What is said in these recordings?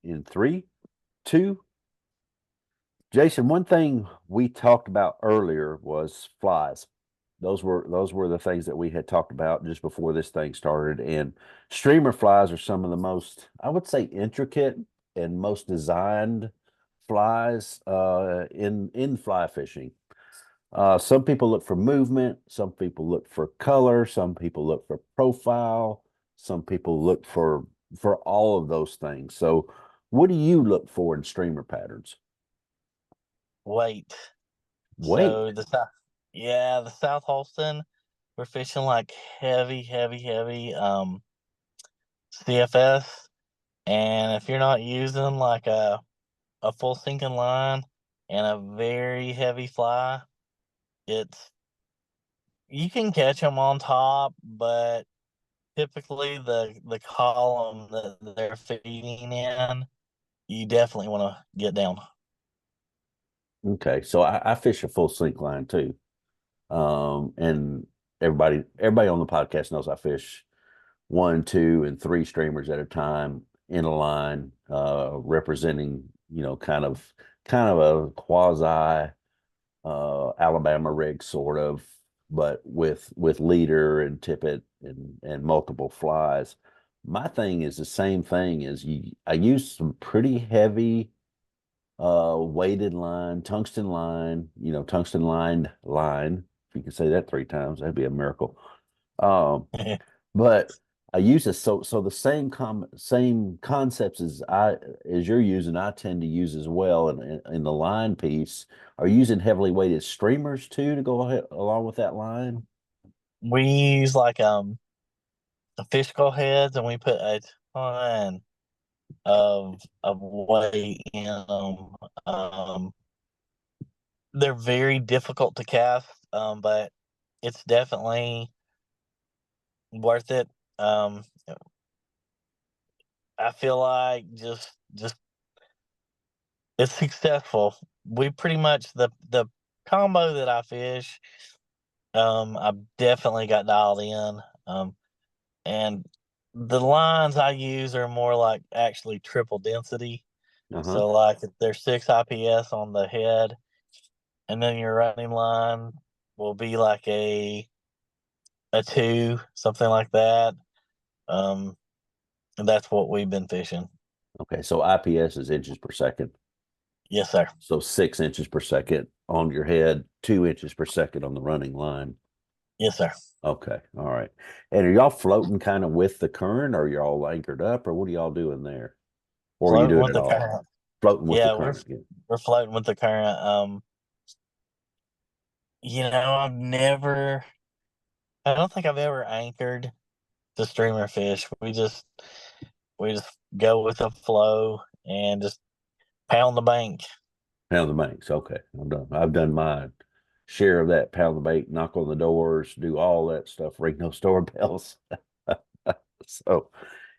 in 3, 2. Jason, one thing we talked about earlier was flies. Those were the things that we had talked about just before this thing started. And streamer flies are some of the most, I would say, intricate and most designed flies in fly fishing. Some people look for movement, some people look for color, some people look for profile, some people look for all of those things. So, what do you look for in streamer patterns? Weight. Weight. So the South Holston, we're fishing like heavy CFS. And if you're not using like a full sinking line and a very heavy fly, it's you can catch them on top, but typically the column that they're feeding in, you definitely want to get down. Okay, so I fish a full sink line too. And everybody on the podcast knows I fish 1, 2, and 3 streamers at a time in a line, representing, kind of a quasi Alabama rig sort of, but with leader and tippet and multiple flies. My thing is the same thing as you. I use some pretty heavy weighted line, tungsten line. If you can say that 3 times, that'd be a miracle. Um, but I use this so the same concepts as you're using, I tend to use as well in the line piece. Are you using heavily weighted streamers too to go ahead along with that line? We use like the fishbowl heads, and we put a ton of weight in them. They're very difficult to cast, but it's definitely worth it. Um, I feel like just it's successful. We pretty much the combo that I fish. I've definitely got dialed in. And the lines I use are more like actually triple density. Uh-huh. So like there's 6 IPS on the head, and then your running line will be like a 2, something like that. Um, and that's what we've been fishing. Okay, so IPS is inches per second. Yes, sir. So 6 inches per second on your head, 2 inches per second on the running line. Yes, sir. Okay, all right. And are y'all floating kind of with the current, or y'all anchored up, or what are y'all doing there? Or are you Floating doing with it the all? current. Floating with the Yeah, we're current. Yeah. we're floating with the current. I've never. I don't think I've ever anchored the streamer fish. We just go with the flow and just pound the bank. Pound the banks. Okay, I'm done. I've done my share of that. Pound the bait, knock on the doors, do all that stuff, ring those doorbells. So,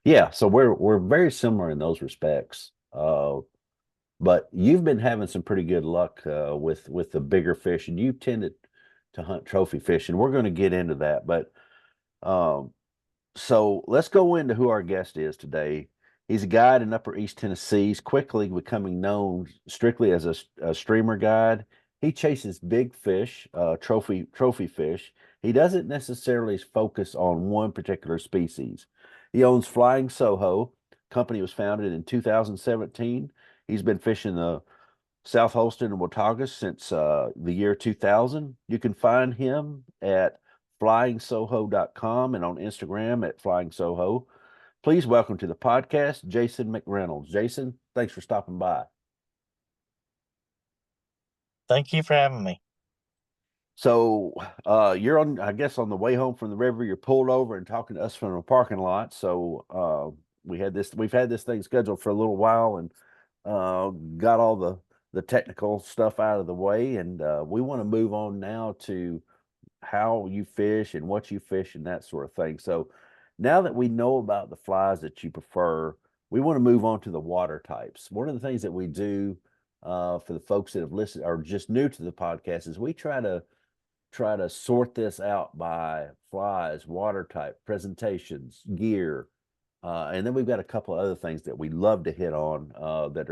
yeah, so we're very similar in those respects. But you've been having some pretty good luck with the bigger fish, and you tended to hunt trophy fish, and we're going to get into that. But um, so let's go into who our guest is today. He's a guide in Upper East Tennessee. He's quickly becoming known strictly as a streamer guide. He chases big fish, trophy fish. He doesn't necessarily focus on one particular species. He owns Flying SoHo. Company was founded in 2017. He's been fishing the South Holston and Watauga since the year 2000. You can find him at flyingsoho.com and on Instagram at flyingsoho. Please welcome to the podcast, Jason McReynolds. Jason, thanks for stopping by. Thank you for having me. So you're on, I guess, on the way home from the river. You're pulled over and talking to us from a parking lot. So we've had this thing scheduled for a little while, and got all the technical stuff out of the way, and we want to move on now to how you fish and what you fish and that sort of thing. So now that we know about the flies that you prefer, we want to move on to the water types. One of the things that we do for the folks that have listened or just new to the podcast is we try to sort this out by flies, water type, presentations, gear, And then we've got a couple of other things that we love to hit on that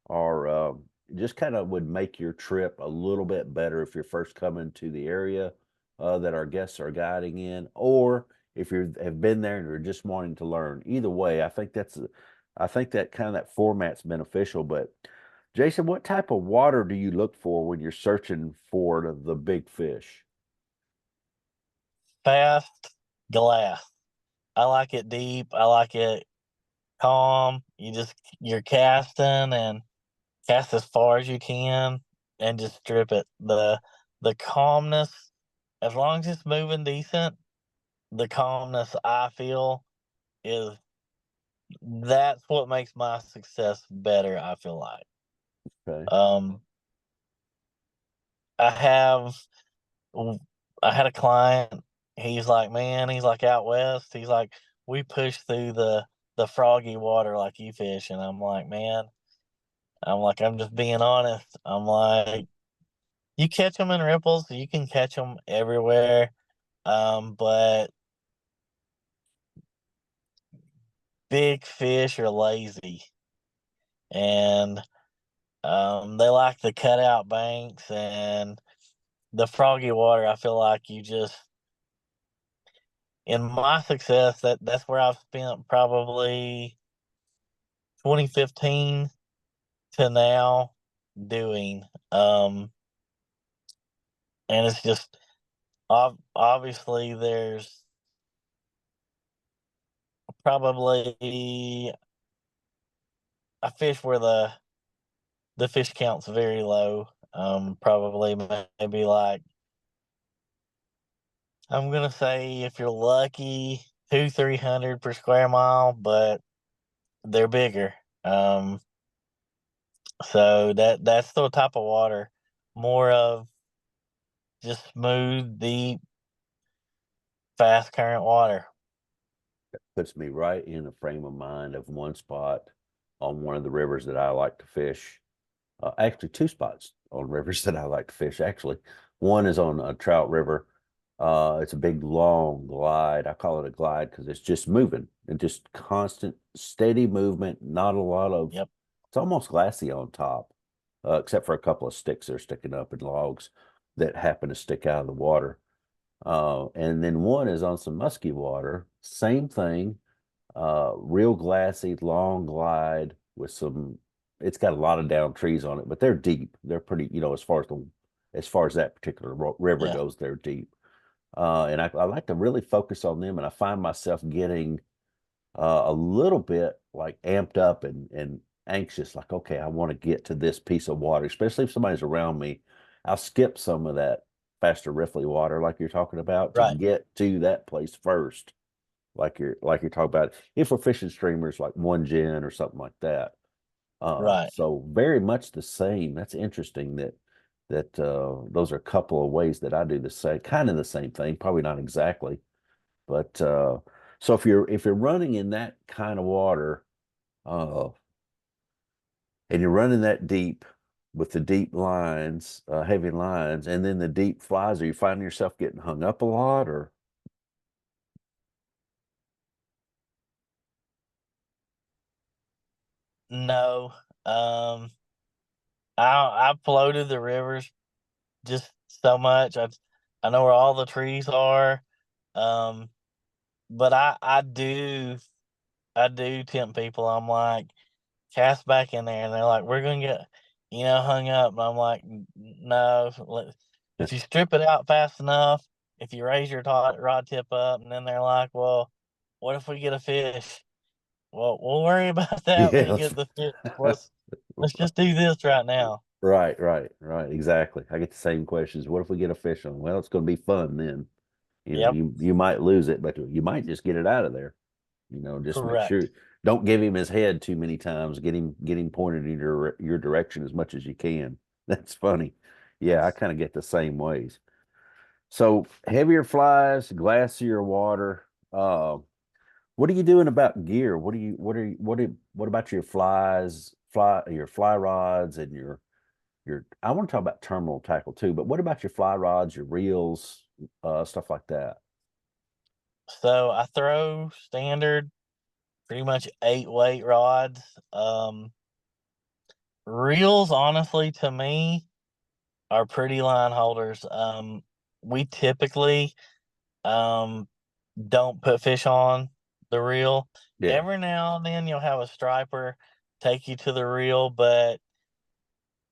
are just kind of would make your trip a little bit better if you're first coming to the area that our guests are guiding in, or if you have been there and you're just wanting to learn. Either way, I think that kind of that format's beneficial. But Jason, what type of water do you look for when you're searching for the big fish? Fast glass. I like it deep. I like it calm. You're casting and cast as far as you can and just strip it. The calmness, as long as it's moving decent, the calmness I feel is that's what makes my success better, I feel like. Okay. Um I have I had a client, he's like, "Man," he's like, "out west," he's like, "we push through the froggy water like you fish," and I'm like, "Man," I'm just being honest. I'm like, "You catch them in ripples, you can catch them everywhere, but big fish are lazy, and, they like the cutout banks and the froggy water, I feel like you just" in my success, that's where I've spent probably 2015 to now doing. And it's just obviously there's probably I fish where the fish count's very low. Probably maybe like I'm gonna say if you're lucky, 200-300 per square mile, but they're bigger. So that's the type of water, more of just smooth, deep, fast current water. Puts me right in a frame of mind of one spot on one of the rivers that I like to fish. Actually, two spots on rivers that I like to fish. Actually, one is on a trout river. It's a big, long glide. I call it a glide because it's just moving and just constant, steady movement. Not a lot of. Yep. It's almost glassy on top, except for a couple of sticks that are sticking up and logs that happen to stick out of the water. And then one is on some musky water. Same thing, real glassy, long glide with some. It's got a lot of down trees on it, but they're deep. They're pretty, as far as that particular river Yeah. goes, they're deep. And I like to really focus on them, and I find myself getting a little bit like amped up and anxious. Like, okay, I want to get to this piece of water, especially if somebody's around me. I'll skip some of that faster riffly water, like you're talking about, to Right. get to that place first like you're talking about if we're fishing streamers like one gin or something like that. Right. So very much the same. That's interesting that those are a couple of ways that I do the same, kind of the same thing, probably not exactly, but so if you're running in that kind of water, uh and you're running that deep with the deep lines, heavy lines, and then the deep flies, are you finding yourself getting hung up a lot or No. I've floated the rivers just so much. I know where all the trees are. Um, but I do tempt people. I'm like, cast back in there, and they're like, we're gonna get hung up. And I'm like, No. If you strip it out fast enough, if you raise your rod tip up, and then they're like, well, what if we get a fish? Well, we'll worry about that when yeah, you get the fish. Let's just do this right now. right. Exactly. I get the same questions. What if we get a fish on? Well, it's going to be fun then. Yep, You might lose it, but you might just get it out of there. Just make sure correct. don't give him his head too many times. Get him pointed in your direction as much as you can. That's funny. Yeah, I kind of get the same ways. So heavier flies, glassier water. What are you doing about gear? What about your your fly rods and your I want to talk about terminal tackle too, but what about your fly rods, your reels, stuff like that? So I throw standard pretty much 8 weight rods. Reels, honestly, to me, are pretty line holders. We typically don't put fish on the reel. Yeah. Every now and then you'll have a striper take you to the reel, but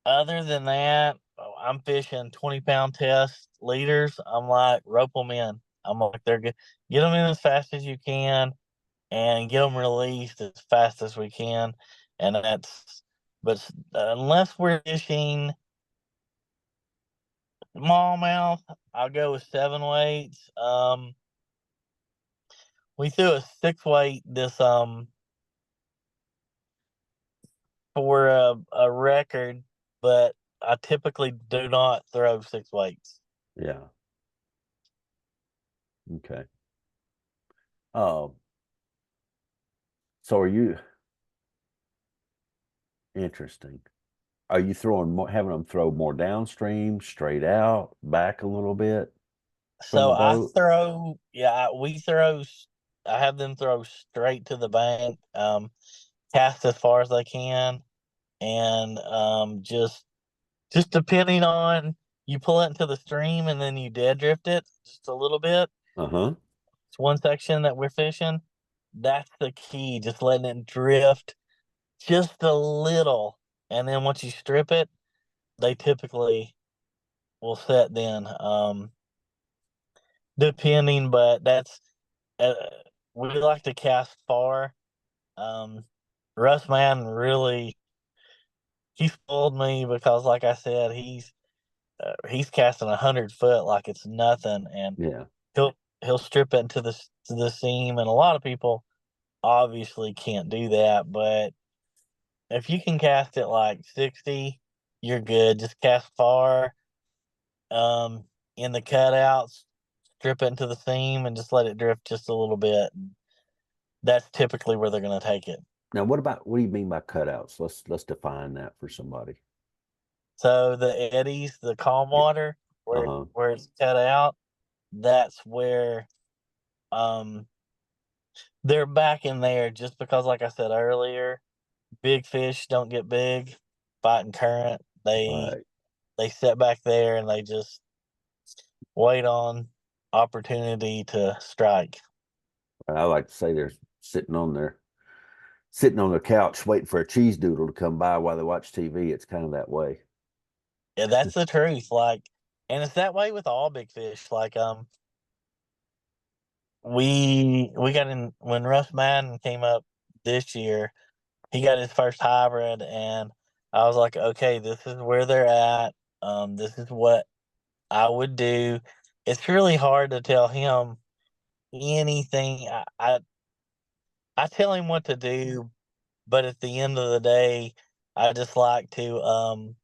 other than that, I'm fishing 20-pound test leaders. I'm like, rope them in. I'm like, they're good. Get them in as fast as you can and get them released as fast as we can. And but unless we're fishing smallmouth, I'll go with 7 weights. We threw a 6 weight this for a record, but I typically do not throw 6 weights. Yeah. Okay. Uh, so are you interesting? Are you throwing more, having them throw more downstream, straight out, back a little bit from So the I boat? throw, yeah, we throw. I have them throw straight to the bank, cast as far as they can, and just depending on, you pull it into the stream and then you dead drift it just a little bit. Uh-huh. It's one section that we're fishing. That's the key, just letting it drift just a little, and then once you strip it, they typically will set then. Depending, but that's uh, we like to cast far. Um, Russ Man really, he spoiled me because, like I said, he's casting 100 foot like it's nothing, and Yeah. he'll he'll strip it into the seam, and a lot of people obviously can't do that, but if you can cast it like 60, you're good. Just cast far, um, in the cutouts, strip it into the seam, and just let it drift just a little bit. That's typically where they're going to take it. Now, what do you mean by cutouts? Let's define that for somebody. So the eddies, the calm Yeah. water, Uh-huh. where it's cut out, that's where um they're back in there, just because, like I said earlier, big fish don't get big fighting current. Right. They sit back there and they just wait on opportunity to strike. I like to say they're sitting on the couch waiting for a cheese doodle to come by while they watch TV. It's kind of that way. Yeah, that's the truth. Like, and it's that way with all big fish. Like, we got in when Russ Madden came up this year. He got his first hybrid, and I was like, okay, this is where they're at. This is what I would do. It's really hard to tell him anything. I tell him what to do, but at the end of the day, I just like to.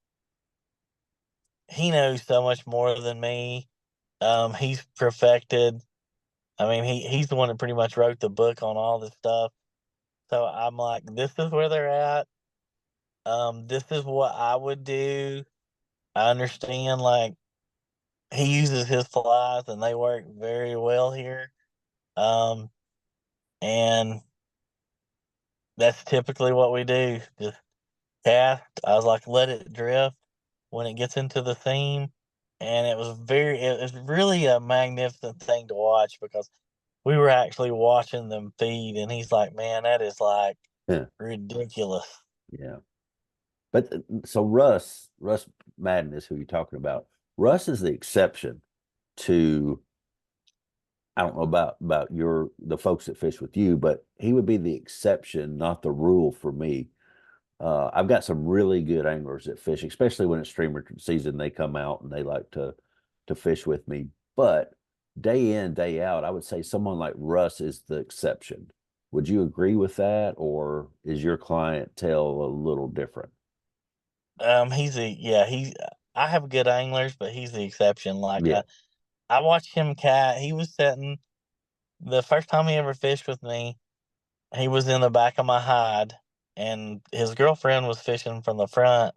He knows so much more than me. He's perfected. I mean, he's the one that pretty much wrote the book on all this stuff. So I'm like, this is where they're at. This is what I would do. I understand, like, he uses his flies and they work very well here. Um, and that's typically what we do. Just cast. I was like, let it drift when it gets into the seam. And it was really a magnificent thing to watch, because we were actually watching them feed, and he's like, man, that is like Yeah. ridiculous. Yeah. But so Russ Madden is who you're talking about. Russ is the exception to, I don't know about the folks that fish with you, but he would be the exception, not the rule for me. I've got some really good anglers that fish, especially when it's streamer season. They come out and they like to fish with me. But day in, day out, I would say someone like Russ is the exception. Would you agree with that, or is your clientele a little different? He's a yeah, he's I have good anglers, but he's the exception. Like, Yeah. I watched him he was setting the first time he ever fished with me. He was in the back of my hide, and his girlfriend was fishing from the front,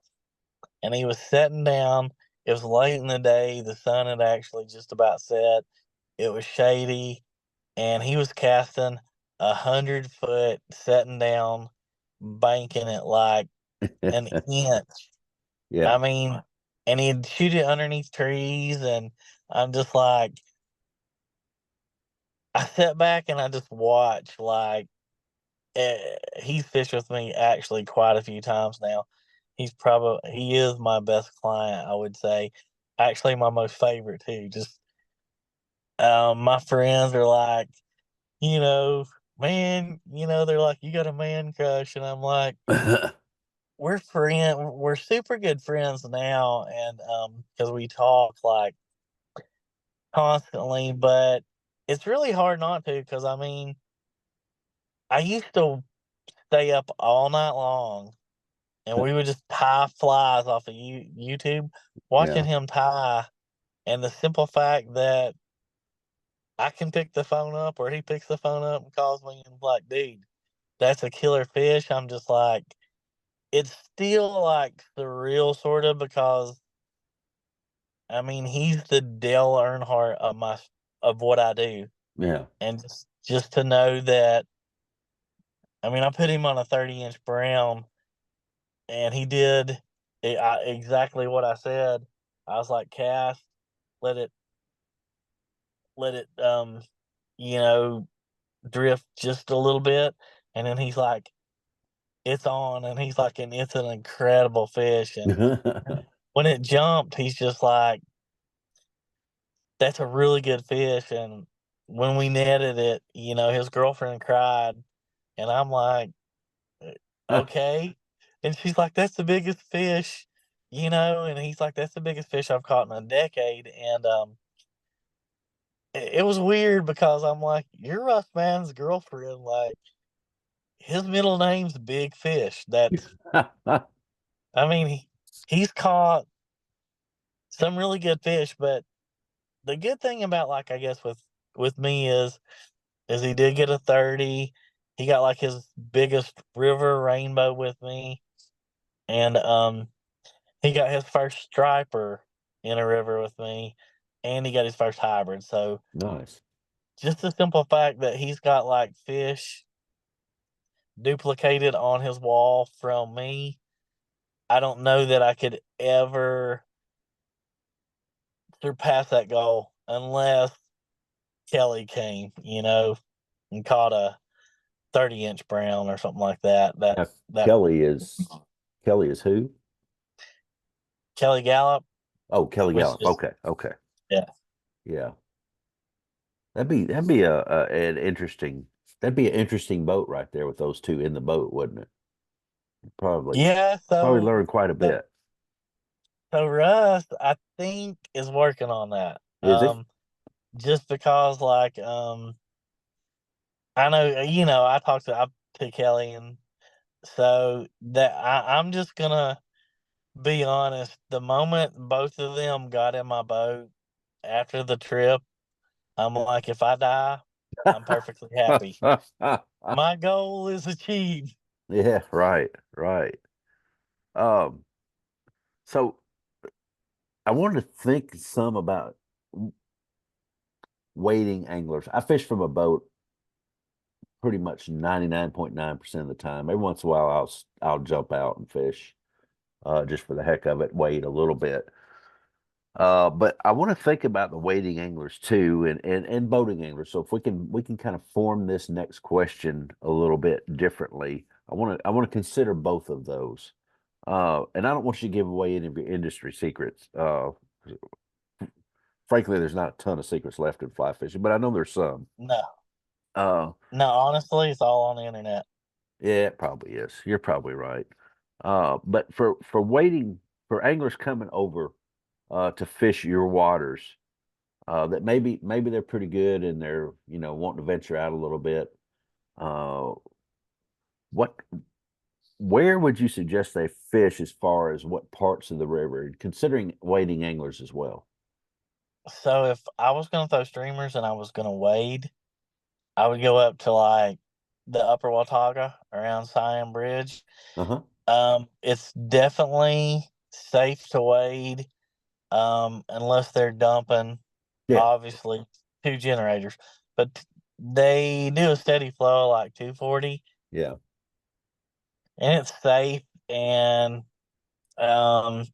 and he was setting down. It was late in the day. The sun had actually just about set. It was shady, and he was casting. 100 foot setting down, banking it like an inch. Yeah. I mean, and he'd shoot it underneath trees, and I'm just like, I sat back and I just watch like he's fished with me actually quite a few times now. He is my best client, I would say. Actually, my most favorite too. Just my friends are like, you know, man, they're like, you got a man crush, and I'm like, we're super good friends now, and because we talk like constantly, but it's really hard not to, because I mean, I used to stay up all night long, and we would just tie flies off of YouTube, watching Yeah. him tie, and the simple fact that I can pick the phone up or he picks the phone up and calls me and like, dude, that's a killer fish. I'm just like, it's still like surreal sort of, because I mean he's the Dale Earnhardt of what I do, Yeah. and just to know that, I mean, I put him on a 30-inch brown, and he did exactly what I said. I was like, cast, let it let it you know drift just a little bit, and then he's like, it's on, and he's like, and it's an incredible fish, and when it jumped, he's just like, that's a really good fish, and when we netted it, his girlfriend cried, and I'm like, okay, and she's like, that's the biggest fish, and he's like, that's the biggest fish I've caught in a decade, and it was weird because I'm like, you're Russ Man's girlfriend, like, his middle name's Big Fish. I mean, he's caught some really good fish, but the good thing about, like, I guess with me is he did get a 30. He got like his biggest river rainbow with me, and he got his first striper in a river with me, and he got his first hybrid. So Nice. just the simple fact that he's got like fish duplicated on his wall from me, I don't know that I could ever surpass that goal unless Kelly came, and caught a 30-inch brown or something like that. That Now, that Kelly is Kelly is who? Kelly Gallup, Oh, Kelly which Gallup. is, Okay. Okay. yeah, Yeah. That'd be that'd be an interesting boat right there with those two in the boat, wouldn't it? Probably yeah. probably So learn quite a so bit. so Russ, I think, is working on that. Is he? Just because, like, I know, I talked to Kelly, and so that I'm just gonna be honest. The moment both of them got in my boat after the trip, I'm like, if I die, I'm perfectly happy. My goal is achieved. Yeah, right, right. Um, so I wanted to think some about wading anglers. I fish from a boat pretty much 99.9% of the time. Every once in a while I'll jump out and fish just for the heck of it, wade a little bit. But I want to think about the wading anglers too, and boating anglers. So if we can kind of form this next question a little bit differently. I want to consider both of those. And I don't want you to give away any of your industry secrets. Frankly, there's not a ton of secrets left in fly fishing, but I know there's some. No, Uh, no, honestly, it's all on the internet. yeah, it probably is. You're probably right. But for waiting for anglers coming over to fish your waters, that maybe they're pretty good and they're wanting to venture out a little bit. Uh, what where would you suggest they fish as far as what parts of the river, considering wading anglers as well? So if I was gonna throw streamers and I was gonna wade, I would go up to like the upper Watauga around Siam Bridge. Uh-huh. It's definitely safe to wade, unless they're dumping, Yeah. obviously, two generators. But They do a steady flow of like 240, Yeah. and it's safe, and um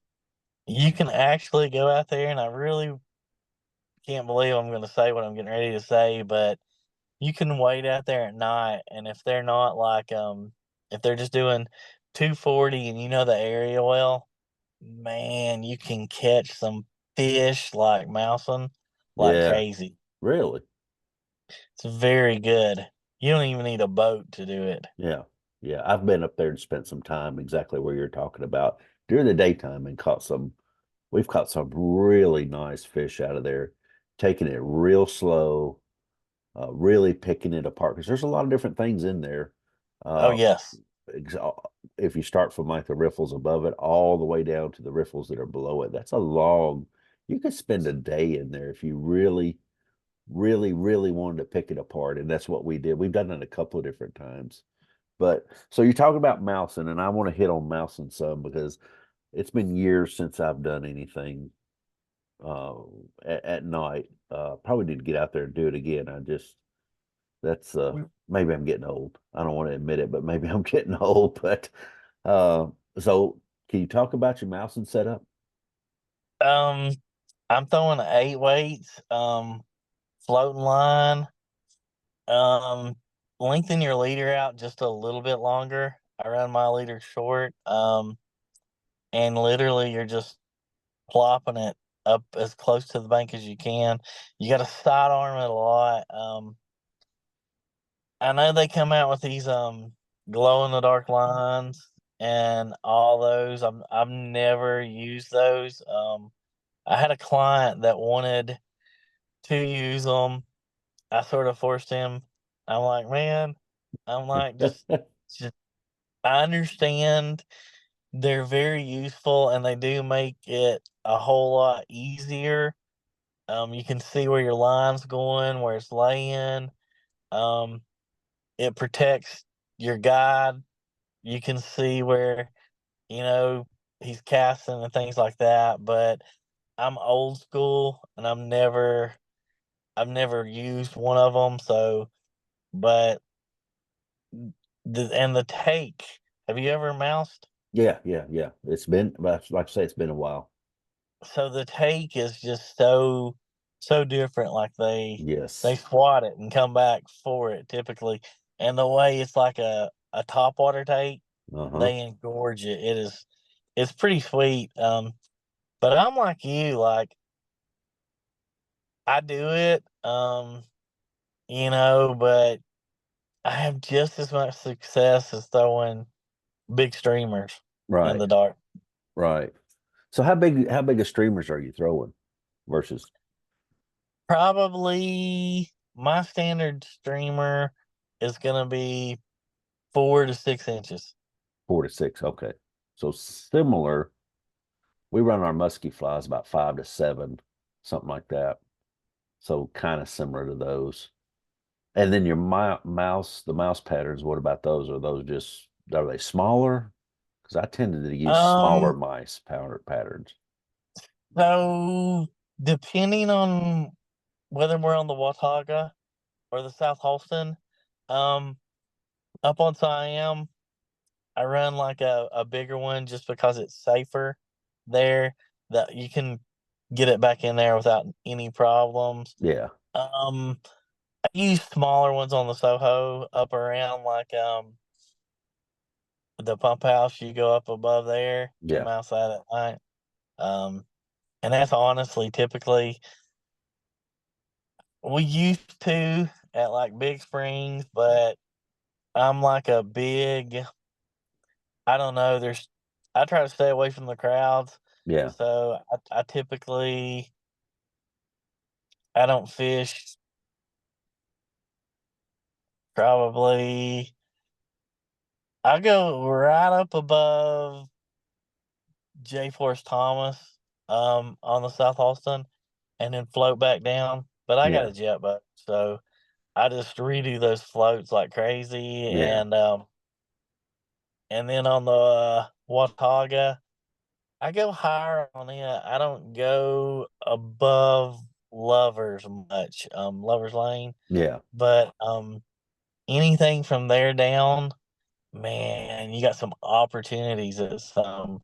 you can actually go out there, and I really can't believe I'm going to say what I'm getting ready to say, but you can wait out there at night, and if they're not like if they're just doing 240 and you know the area well, man, you can catch some fish like mousing like Yeah. crazy. Really? It's very good. You don't even need a boat to do it. Yeah. Yeah. I've been up there and spent some time exactly where you're talking about during the daytime and we've caught some really nice fish out of there, taking it real slow, really picking it apart because there's a lot of different things in there. Oh Uh, yes. ex- uh, if you start from like the riffles above it all the way down to the riffles that are below it, that's a long, you could spend a day in there if you really, really, really wanted to pick it apart. And that's what we did. We've done it a couple of different times. But so you talk about mousing, and I want to hit on mousing some because it's been years since I've done anything uh, at night. Probably need to get out there and do it again. That's maybe I'm getting old. I don't want to admit it, but maybe I'm getting old. But uh, so can you talk about your mousing setup? Um, I'm throwing 8 weights, floating line, um, lengthen your leader out just a little bit longer. I run my leader short, and literally you're just plopping it up as close to the bank as you can. You got to side arm it a lot. I know they come out with these glow in the dark lines and all those. I've never used those. I had a client that wanted to use them. I sort of forced him. I'm like, man, I'm like, just I understand they're very useful and they do make it a whole lot easier. You can see where your line's going, where it's laying. Um, it protects your guide. You can see where, you know, he's casting and things like that. But I'm old school and I've never used one of them. So, but the take. Have you ever moused? Yeah, yeah, yeah. It's been, like I say, it's been a while. So the take is just so different. Like they Yes. swat it and come back for it typically, and the way it's like a top water take, Uh-huh. they engorge it. It's pretty sweet. But I'm like you, like I do it, but I have just as much success as throwing big streamers in Right, the dark. right. So how big of streamers are you throwing versus Probably my standard streamer is gonna be 4 to 6 inches. 4 to 6? Okay. So similar. We run our musky flies about 5 to 7, something like that. So kind of similar to those. And then your the mouse patterns, what about those? Are they smaller? Because I tended to use smaller Um, mice patterns. so depending on whether we're on the Watauga or the South Holston, um, up on Siam, I run like a bigger one just because it's safer there. That you can get it back in there without any problems. Yeah, Um, I use smaller ones on the SoHo up around like the pump house. You go up above there and yeah, mouse that at night. Um, and that's honestly typically we used to at like Big Springs, but I'm like a big, I don't know, I try to stay away from the crowds. yeah. So I typically, I don't fish probably, I go right up above J Force Thomas, on the South Holston and then float back down. But I got Yeah, a jet boat. So I just redo those floats like crazy, yeah, and then on the Watauga, I go higher on it. I don't go above. Lovers much, Lovers Lane, Yeah. but anything from there down, man, you got some opportunities at some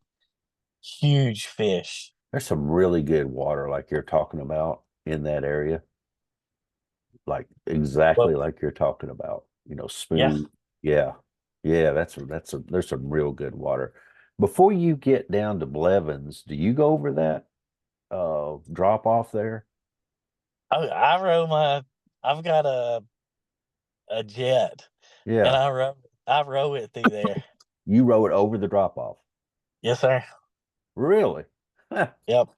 huge fish. There's some really good water like you're talking about in that area. Like But exactly like you're talking about, yeah, smooth. Yeah. Yeah, there's some real good water. Before you get down to Blevins, do you go over that drop off there? I row my. I've got a jet, and Yeah. I row it through there. You row it over the drop off. Yes, sir. Really? Yep.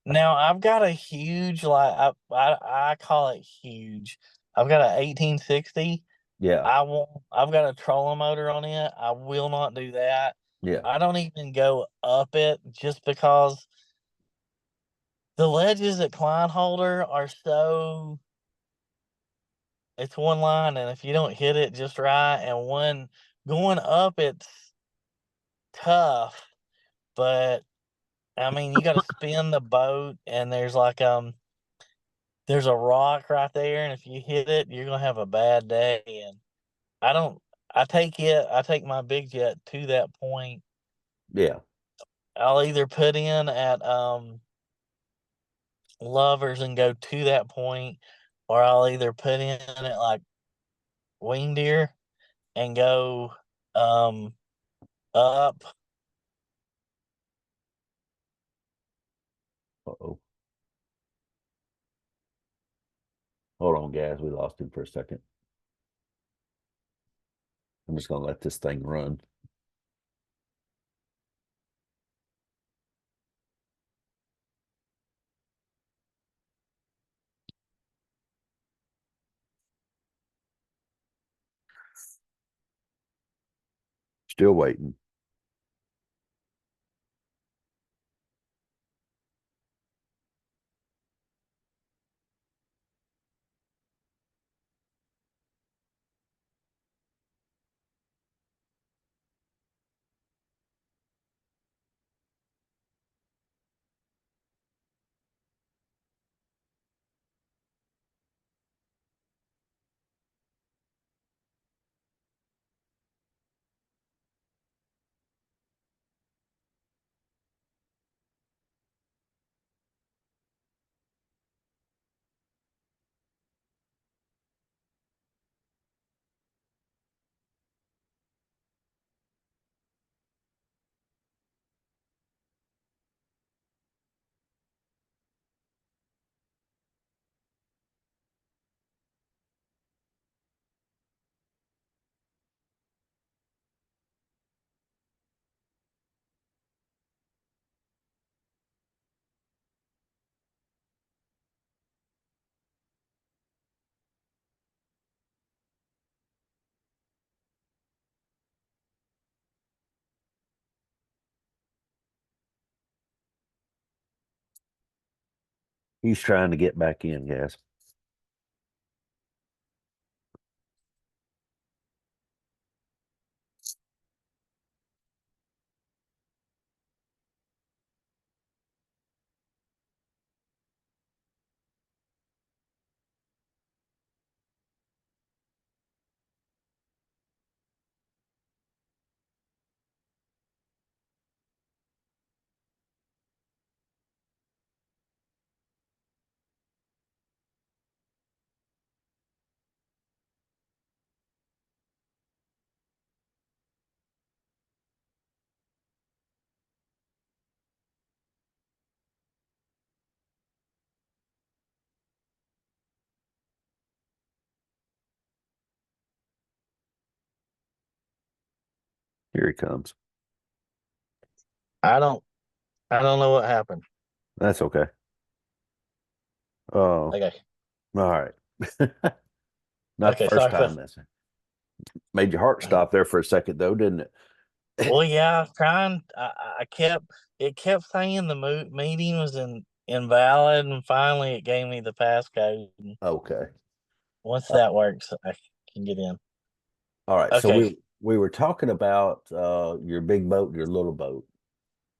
Now I've got a huge I call it huge. I've got a 1860. Yeah. I've got a trolling motor on it. I will not do that. Yeah. I don't even go up it just because the ledges at Kleinholder are so it's one line, and if you don't hit it just right, and one going up it's tough, but I mean you gotta spin the boat, and there's a rock right there, and if you hit it, you're gonna have a bad day. And I don't I take my big jet to that point. Yeah. I'll either put in at Lovers and go to that point, or I'll either put in at like Wing Deer and go up. Uh-oh. Hold on, guys. We lost him for a second. I'm just gonna let this thing run. Still waiting. He's trying to get back in, guys. Here he comes. I don't I don't know what happened. That's okay. Oh, Okay. all right. Not the Okay, first sorry about time that's made your heart stop there for a second, though, didn't it? well, yeah, I was trying. I kept it kept saying the meeting was invalid, and finally it gave me the passcode. And Okay. once Uh, that works, I can get in. all right. So Okay. we were talking about your big boat, and your little boat.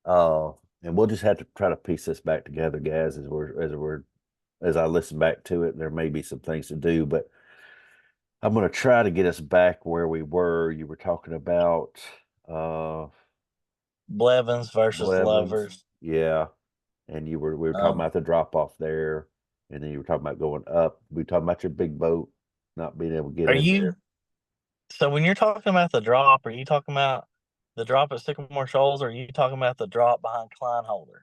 Uh, And we'll just have to try to piece this back together, guys, as I listen back to it. There may be some things to do, but I'm going to try to get us back where we were. You were talking about uh Blevins versus Blevins, Lovers. yeah, and we were talking Um, about the drop off there, and then you were talking about going up. We were talking about your big boat not being able to get are in you there. so when you're talking about the drop, are you talking about the drop at Sycamore Shoals, or are you talking about the drop behind Kleinholder?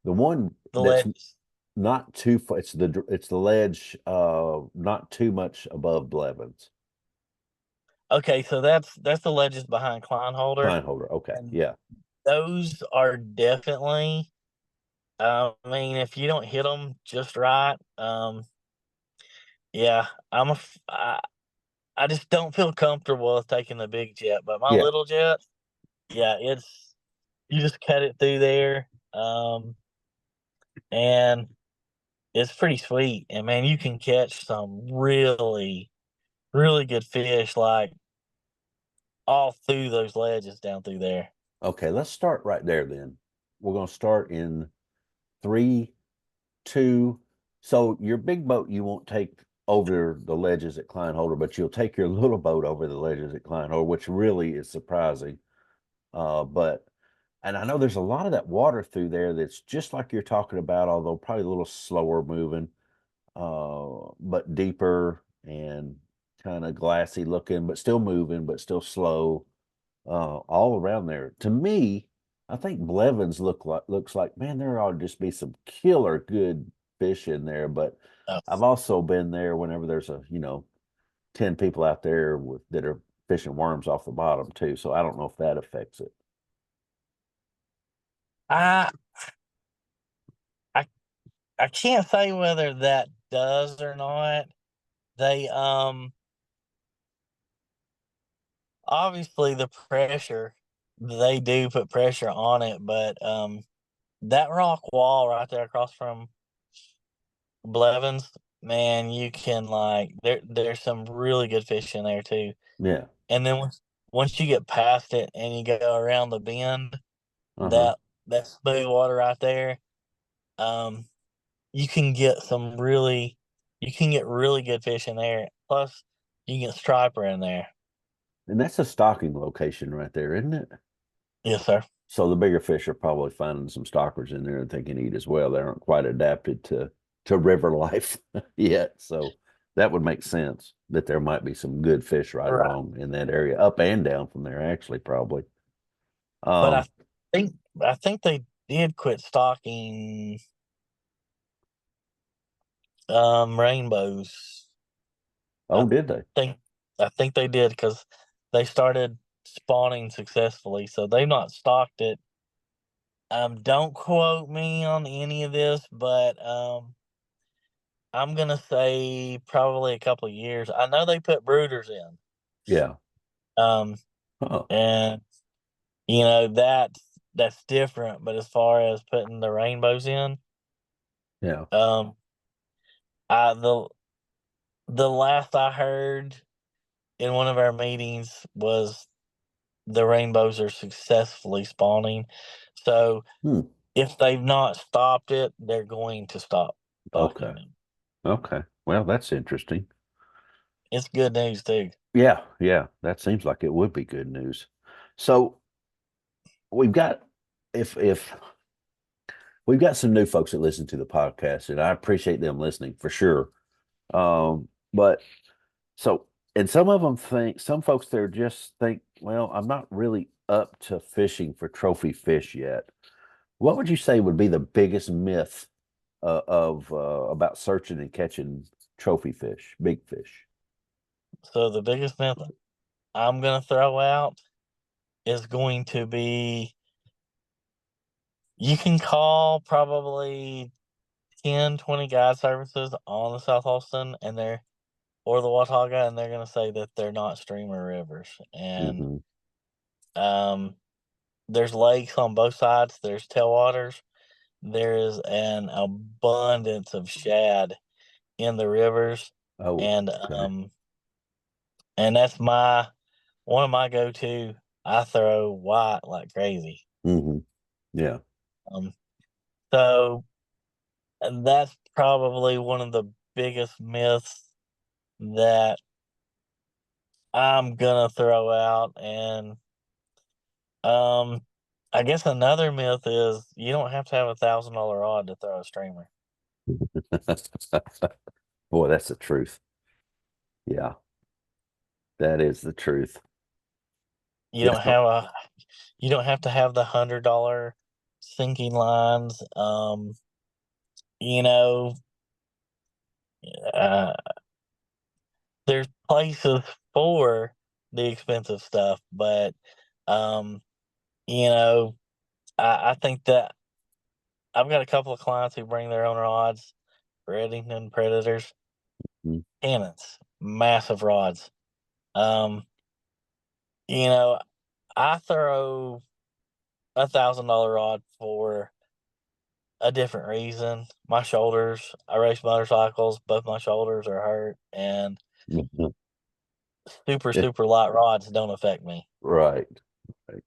The one The that's ledges. not too far, it's the ledge, not too much above Blevins. Okay, so that's the ledges behind Kleinholder, Pine holder. Okay, and yeah. those are definitely. I mean, if you don't hit them just right, yeah, I just don't feel comfortable with taking the big jet, but my Yeah. little jet, yeah, it's you just cut it through there, and it's pretty sweet. And man, you can catch some really, really good fish like all through those ledges down through there. Okay, let's start right there then. We're going to start in three, two. So your big boat you won't take over the ledges at Kleinholder, but you'll take your little boat over the ledges at Kleinholder, which really is surprising. But and I know there's a lot of that water through there that's just like you're talking about, although probably a little slower moving, but deeper and kind of glassy looking, but still moving, but still slow, all around there. To me, I think Blevins looks like, man, there ought to just be some killer good fish in there. But Oh, I've also been there whenever there's 10 people out there that are fishing worms off the bottom too. So I don't know if that affects it. I I I can't say whether that does or not. They obviously the pressure, they do put pressure on it, but that rock wall right there across from Blevins, man, you can like there's some really good fish in there too. Yeah. And then once you get past it and you go around the bend, Uh-huh. that smooth water right there, um, you can get some really you can get really good fish in there. Plus, you can get striper in there. And that's a stocking location right there, isn't it? Yes, sir. So the bigger fish are probably finding some stockers in there that they can eat as well. They aren't quite adapted to river life yet. So that would make sense that there might be some good fish right Right. along in that area, up and down from there, actually, probably. But Um, think I think they did quit stocking rainbows. I oh, did they? think I think they did because they started spawning successfully. So they've not stocked it. Don't quote me on any of this, but I'm gonna say probably a couple of years. I know they put brooders in. Yeah. Um, Oh, and that's different. But as far as putting the rainbows in, yeah. um, I the last I heard in one of our meetings was the rainbows are successfully spawning. So Hmm. if they've not stopped it, they're going to stop Okay. stocking them. Okay. Well, that's interesting. It's good news too. Yeah. Yeah. That seems like it would be good news. So we've got, if we've got some new folks that listen to the podcast, and I appreciate them listening for sure. But so, and some folks there just think, well, I'm not really up to fishing for trophy fish yet. What would you say would be the biggest myth of about searching and catching trophy fish, big fish? So the biggest myth I'm gonna throw out is going to be you can call probably 10, 20 guide services on the South Holston and they're or the Watauga, and they're gonna say that they're not streamer rivers. And Hmm. um there's lakes on both sides, there's tailwaters, there is an abundance of shad in the rivers, Oh, and okay. that's my one of my go-to. I throw white like crazy. Hmm. Yeah. Um, so and that's probably one of the biggest myths that I'm gonna throw out. And um, I guess another myth is you don't have to have $1,000 rod to throw a streamer. Boy, that's the truth. Yeah, that is the truth. You Yes, don't have a you don't have to have the $100 sinking lines. You know, uh, there's places for the expensive stuff, but um, you know, I think that I've got a couple of clients who bring their own rods for Eddington Predators, mm, cannons, massive rods. Um, you know, I throw $1,000 rod for a different reason. My shoulders, I race motorcycles, both my shoulders are hurt, and mhm. super, Yeah, super light rods don't affect me. right. Right.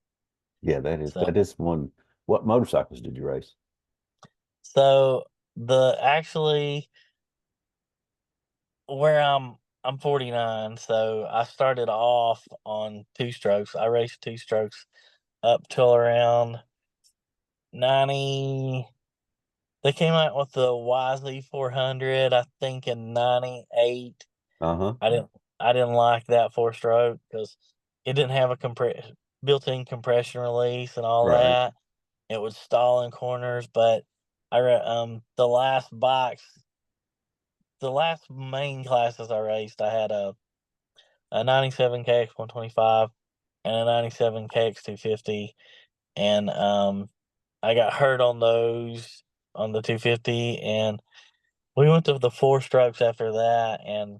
Yeah, that is So, that is one. What motorcycles did you race? so the actually where I'm 49, so I started off on two strokes. I raced two strokes up till around 90. They came out with the YZ 400, I think in 98. Uh-huh. I didn't I didn't like that four stroke because it didn't have a built-in compression release and all Right. that. It would stall in corners, but the last main classes I raced, I had a 97 KX 125 and a 97 KX 250, and I got hurt on those on the 250, and we went to the four strokes after that. And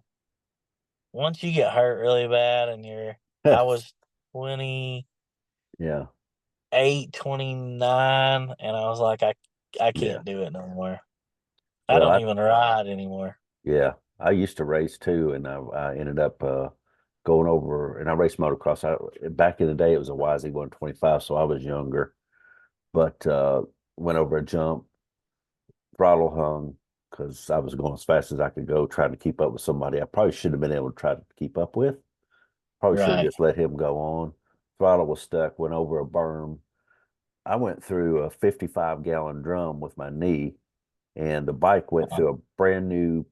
once you get hurt really bad, and I was 28, Yeah. 29, and I was like, I Yeah. can't do it no more. I Well, don't even ride anymore. yeah, I used to race too, and I ended up going over and I raced motocross. Back in the day, it was a YZ 125, so I was younger, but went over a jump, throttle hung because I was going as fast as I could go, trying to keep up with somebody I probably should have been able to try to keep up with. Probably should have Right. just let him go on. Throttle was stuck, went over a berm. I went through a 55-gallon drum with my knee, and the bike went Uh, through a brand new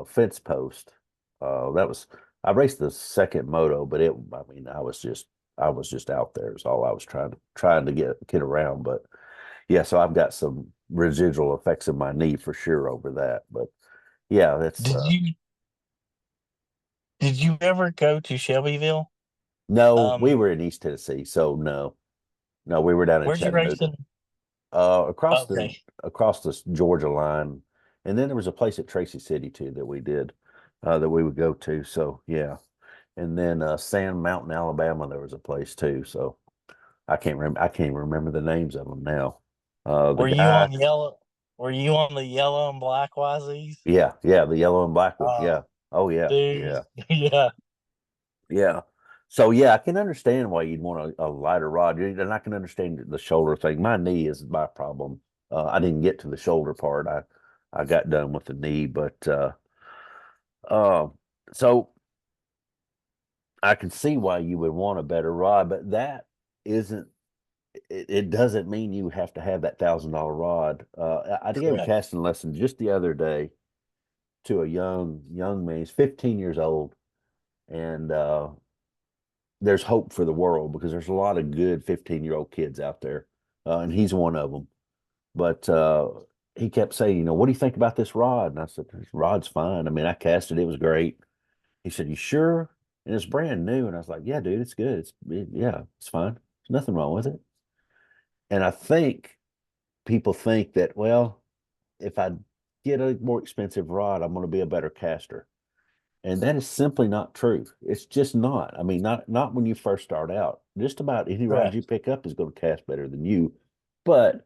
fence post. That was I raced the second moto, but I mean I was just out there. Is all I was trying to get around. But yeah, so I've got some residual effects in my knee for sure over that. But yeah, that's Did you did you ever go to Shelbyville? no. We Um, were in East Tennessee, so no, we were down in where'd you race Chattanooga. in? Across the Okay. Georgia line, and then there was a place at Tracy City too that we did that we would go to. So yeah, and then Sand Mountain, Alabama, there was a place too. So I can't remember the names of them now. The Were you guy, on yellow? Were you on the yellow and black YZs? yeah, the yellow and black one, Oh, yeah. Oh yeah, dude. yeah, Yeah. yeah. So yeah, I can understand why you'd want a lighter rod, and I can understand the shoulder thing. My knee is my problem. I didn't get to the shoulder part. I got done with the knee, but uh, so I can see why you would want a better rod, but that isn't. It doesn't mean you have to have that $1,000 rod. I gave a Correct. casting lesson just the other day to a young man. He's 15 years old, and there's hope for the world because there's a lot of good 15-year-old kids out there, and he's one of them. But he kept saying, what do you think about this rod? And I said, this rod's fine. I mean, I casted it was great. He said, you sure? And it's brand new. And I was like, yeah, dude, it's good. Yeah, it's fine. There's nothing wrong with it. And I think people think that, well, if I get a more expensive rod, I'm going to be a better caster. And that is simply not true. It's just not. I mean, not when you first start out. Just about any rod you Correct. pick up is going to cast better than you. But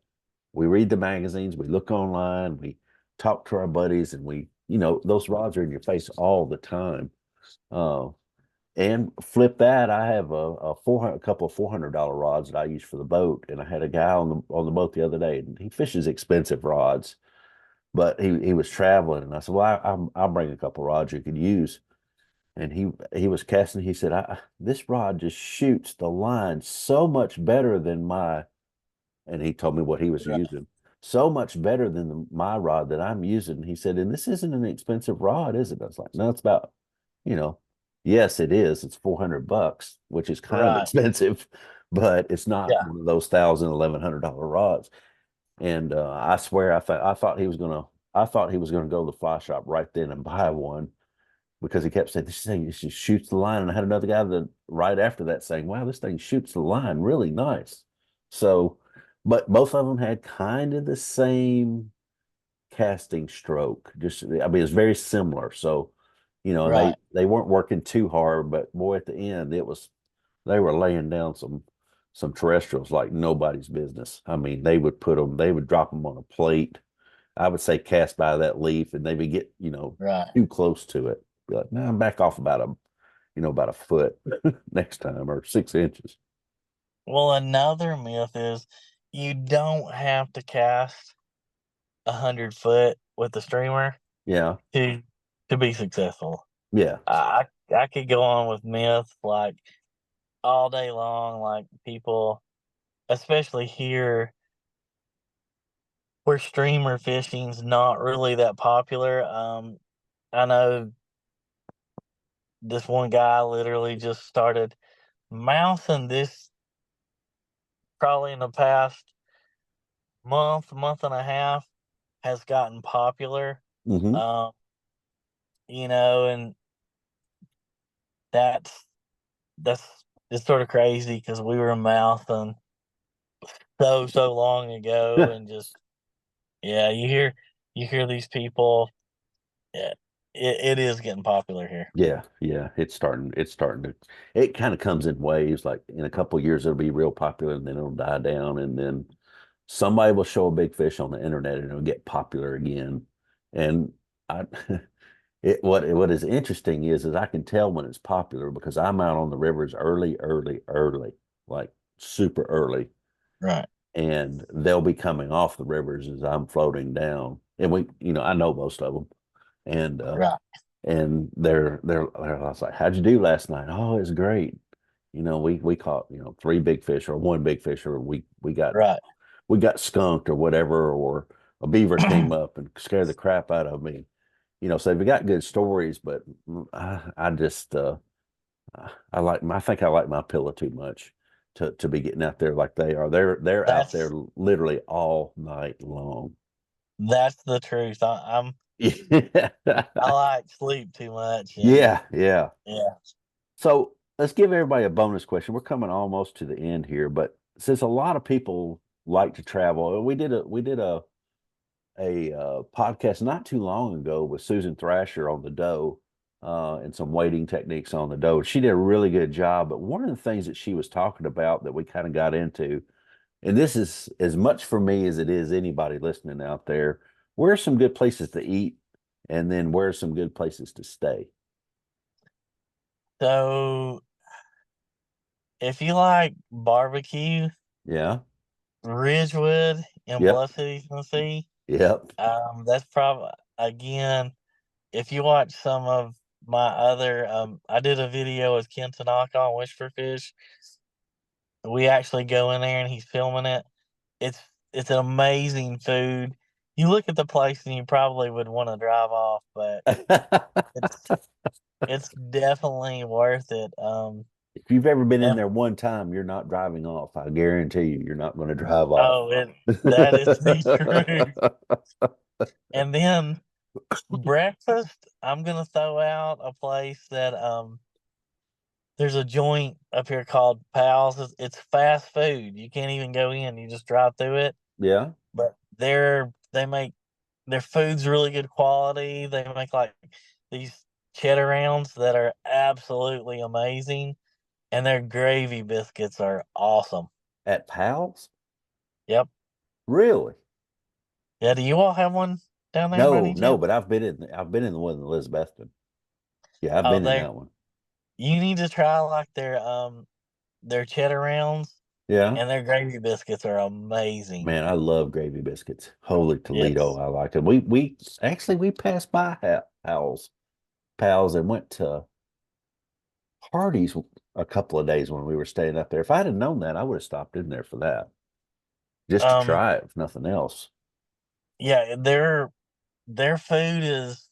we read the magazines, we look online, we talk to our buddies, and those rods are in your face all the time. Uh, And flip that, I have a couple of $400 rods that I use for the boat, and I had a guy on the boat the other day, and he fishes expensive rods, but he was traveling, and I said, "Well, I'll bring a couple rods you could use." And he was casting. He said, "This rod just shoots the line so much better than my," and he told me what he was Right. using, so much better than my rod that I'm using. He said, "And this isn't an expensive rod, is it?" I was like, "No, it's about, you know, yes, it is. It's $400, which is kind of Right. expensive, but it's not Yeah. one of those $1,000, $1,100 rods." And I swear, I thought he was gonna go to the fly shop right then and buy one because he kept saying this thing just shoots the line. And I had another guy that right after that saying, "Wow, this thing shoots the line really nice." So, but both of them had kind of the same casting stroke. Just, I mean, it's very similar. So, and Right. they weren't working too hard, but boy, at the end, they were laying down some terrestrials like nobody's business. I mean, they would drop them on a plate. I would say cast by that leaf, and they would get, Right. too close to it. Be like, "No, I'm back off about a foot next time, or 6 inches." Well, another myth is you don't have to cast 100 foot with the streamer Yeah, to to be successful. yeah. I could go on with myths like all day long, like people, especially here where streamer fishing's not really that popular. I know this one guy literally just started mouthing this probably in the past month and a half has gotten popular. Hmm. Um, and that's that's it's sort of crazy because we were mouthing so long ago and just yeah, you hear these people. Yeah, it is getting popular here. Yeah, yeah. It's starting to, it kind of comes in waves. Like in a couple of years, it'll be real popular, and then it'll die down, and then somebody will show a big fish on the internet, and it'll get popular again. And I, what is interesting is I can tell when it's popular because I'm out on the rivers early, early, early, like super early, Right, and they'll be coming off the rivers as I'm floating down. And I know most of them, and right, I was like, "How'd you do last night?" "Oh, it's great. We caught, three big fish or one big fish, or right. we got skunked or whatever, or a beaver came up and scared the crap out of me." So we got good stories, but I just I think I like my pillow too much to be getting out there like they are. They're out there That's literally all night long. that's the truth. I like sleep too much, and Yeah, yeah. yeah. So let's give everybody a bonus question. We're coming almost to the end here, but since a lot of people like to travel, we did a podcast not too long ago with Susan Thrasher on the doe, and some wading techniques on the doe. She did a really good job. But one of the things that she was talking about that we kind of got into, and this is as much for me as it is anybody listening out there, where are some good places to eat, and then where are some good places to stay? So if you like barbecue, Yeah. Ridgewood in Yep. Bluff City, Tennessee, Yep. that's probably again. If you watch some of my other, I did a video with Ken Tanaka on Whisperfish. We actually go in there and he's filming it. It's it's an amazing food. You look at the place and you probably would want to drive off, but it's it's definitely worth it. If you've ever been in And there one time, you're not driving off. I guarantee you're not going to drive off. oh, that is the truth. And then breakfast, I'm gonna throw out a place that there's a joint up here called Pal's. It's fast food. You can't even go in. You just drive through it. Yeah. But they make their food's really good quality. They make like these cheddar rounds that are absolutely amazing, and their gravy biscuits are awesome. At Pal's? Yep. Really? Yeah. Do you all have one down there by No, any no, chance? but I've been in the one in Elizabethton. Yeah, I've Oh, been in that one. You need to try like their cheddar rounds Yeah. and their gravy biscuits are amazing. Man, I love gravy biscuits. Holy Toledo, It's I like it. We actually we passed by Howell's Pals and went to Hardee's a couple of days when we were staying up there. If I'd have known that, I would have stopped in there for that just to um try it, if nothing else. yeah, their food is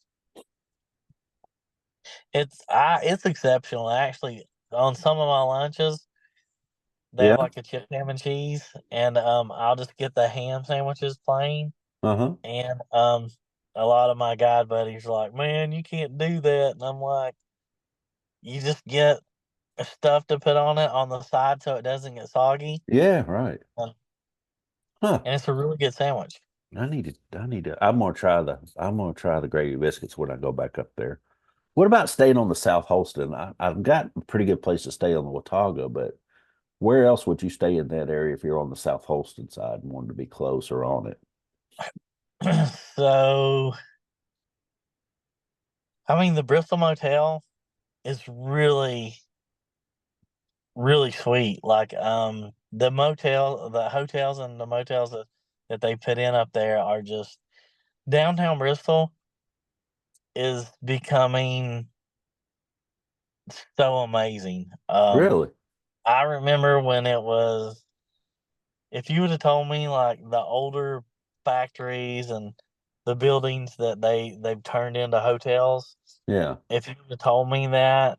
it's exceptional. Actually, on some of my lunches, they have Yeah. like a chip ham and cheese, and I'll just get the ham sandwiches plain. Uh-huh. And a lot of my guide buddies are like, "Man, you can't do that," and I'm like, "You just get stuff to put on it on the side so it doesn't get soggy, Yeah, right. and, Huh. and it's a really good sandwich." I'm gonna try the gravy biscuits when I go back up there. What about staying on the South Holston? I've got a pretty good place to stay on the Watauga, but where else would you stay in that area if you're on the South Holston side and wanted to be closer on it? So, I mean, the Bristol Motel is really sweet. Like, the hotels and the motels that they put in up there are just downtown Bristol is becoming so amazing. Really? I remember when it was, if you would have told me like the older factories and the buildings that they've turned into hotels, Yeah. if you would have told me that,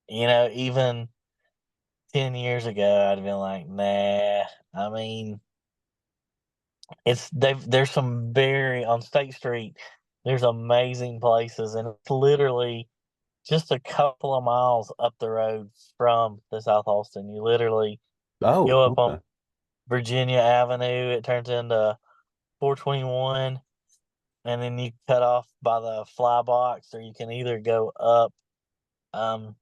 even 10 years ago, I'd have been like, nah. I mean, there's some very on State Street, there's amazing places, and it's literally just a couple of miles up the road from the South Austin. You literally Oh, go up on okay. Virginia Avenue, it turns into 421, and then you cut off by the fly box, or you can either go up um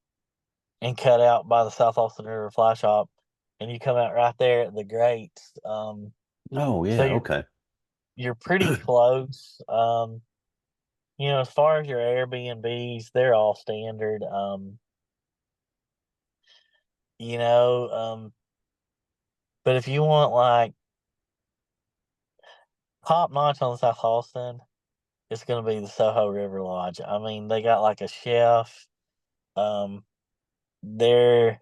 and cut out by the South Austin River Fly Shop, and you come out right there at the grates. Oh, So yeah, okay. you're pretty close. As far as your Airbnbs, they're all standard. You know, but if you want like top notch on the South Holston, it's gonna be the Soho River Lodge. I mean, they got like a chef. Um, there,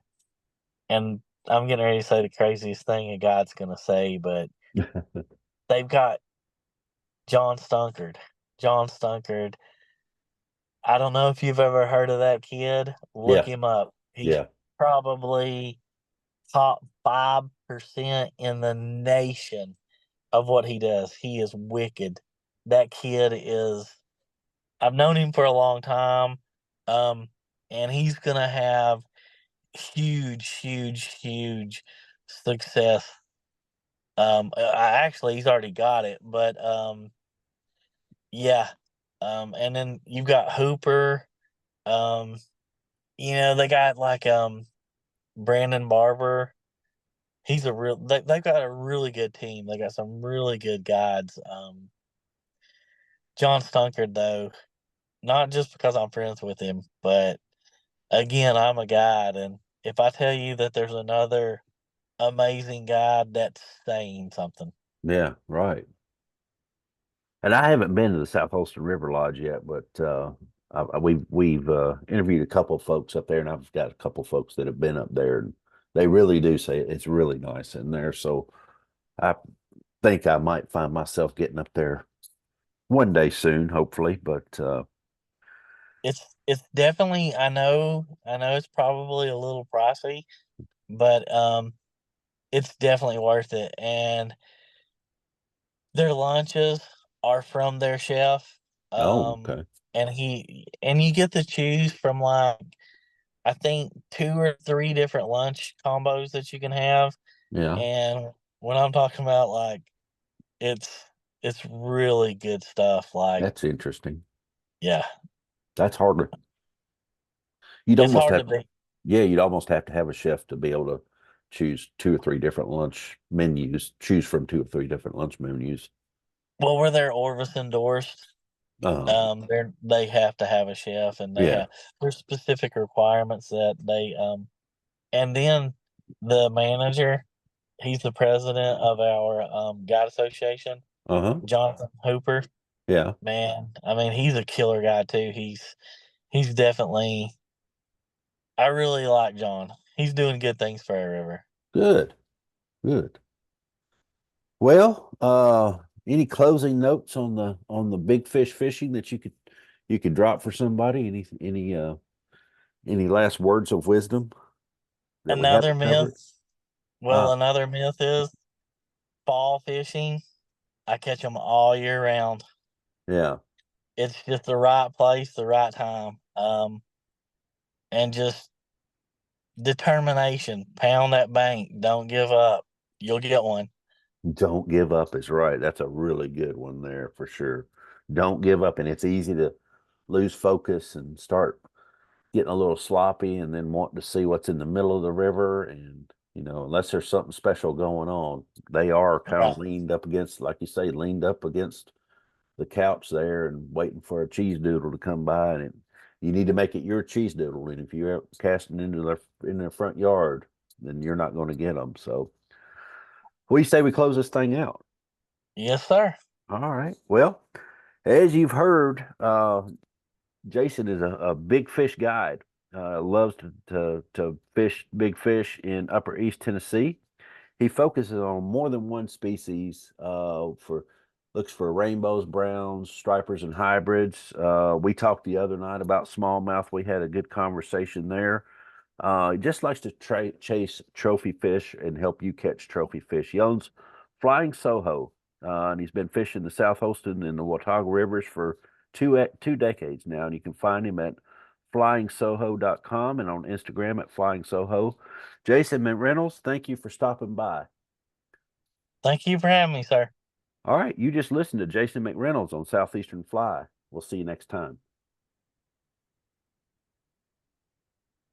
and I'm getting ready to say the craziest thing a guide's gonna say, but they've got John Stunkard. John Stunkard. I don't know if you've ever heard of that kid. Look Yeah, him up. He's yeah. probably top 5% in the nation of what he does. He is wicked. That kid is, I've known him for a long time. Um, and he's gonna have huge success. Actually he's already got it, but yeah. And then you've got Hooper. Um, they got like Brandon Barber. They've got a really good team. They got some really good guides. John Stunkard though, not just because I'm friends with him, but again, I'm a guide, and if I tell you that there's another amazing guide, that's saying something. Yeah, right. And I haven't been to the South Holston River Lodge yet, but we've interviewed a couple of folks up there, and I've got a couple of folks that have been up there, and they really do say it's really nice in there. So I think I might find myself getting up there one day soon, hopefully. But It's definitely, I know it's probably a little pricey, but it's definitely worth it. And their lunches are from their chef. oh, Um, okay, and you get to choose from like I think 2 or 3 different lunch combos that you can have. yeah, And when I'm talking about like it's it's really good stuff. Like, that's interesting. yeah, That's harder. You'd it's almost hard to have, beat. yeah, you'd almost have to have a chef to be able to choose two or three different lunch menus, choose from two or three different lunch menus. Well, were there Orvis endorsed? They have to have a chef, and Yeah. there's specific requirements that they and then the manager, he's the president of our guide association, Uh-huh. Jonathan Hooper. Yeah. Man, I mean, he's a killer guy too. He's definitely. I really like John. He's doing good things for our river. Good. Good. Well, any closing notes on the big fish fishing that you could drop for somebody? Any last words of wisdom that we Another haven't covered? myth. Well, Uh, another myth is fall fishing. I catch them all year round. yeah. It's just the right place, the right time, and just determination. Pound that bank. Don't give up. You'll get one. Don't give up is right. That's a really good one there for sure. Don't give up. And it's easy to lose focus and start getting a little sloppy and then wanting to see what's in the middle of the river. And, unless there's something special going on, they are kind of Right. leaned up against, like you say, leaned up against the couch there and waiting for a cheese doodle to come by. And you need to make it your cheese doodle. And if you're casting in their front yard, then you're not going to get them. So, what do you say we close this thing out? Yes, sir. All right. Well, as you've heard, Jason is a big fish guide. Loves to fish big fish in Upper East Tennessee. He focuses on more than one species. For Looks for rainbows, browns, stripers, and hybrids. We talked the other night about smallmouth. We had a good conversation there. He just likes to chase trophy fish and help you catch trophy fish. He owns Flying SoHo, and he's been fishing the South Holston and the Watauga rivers for two decades now. And you can find him at flyingsoho.com and on Instagram at Flying SoHo. Jason McReynolds, thank you for stopping by. Thank you for having me, sir. All right, you just listened to Jason McReynolds on Southeastern Fly. We'll see you next time.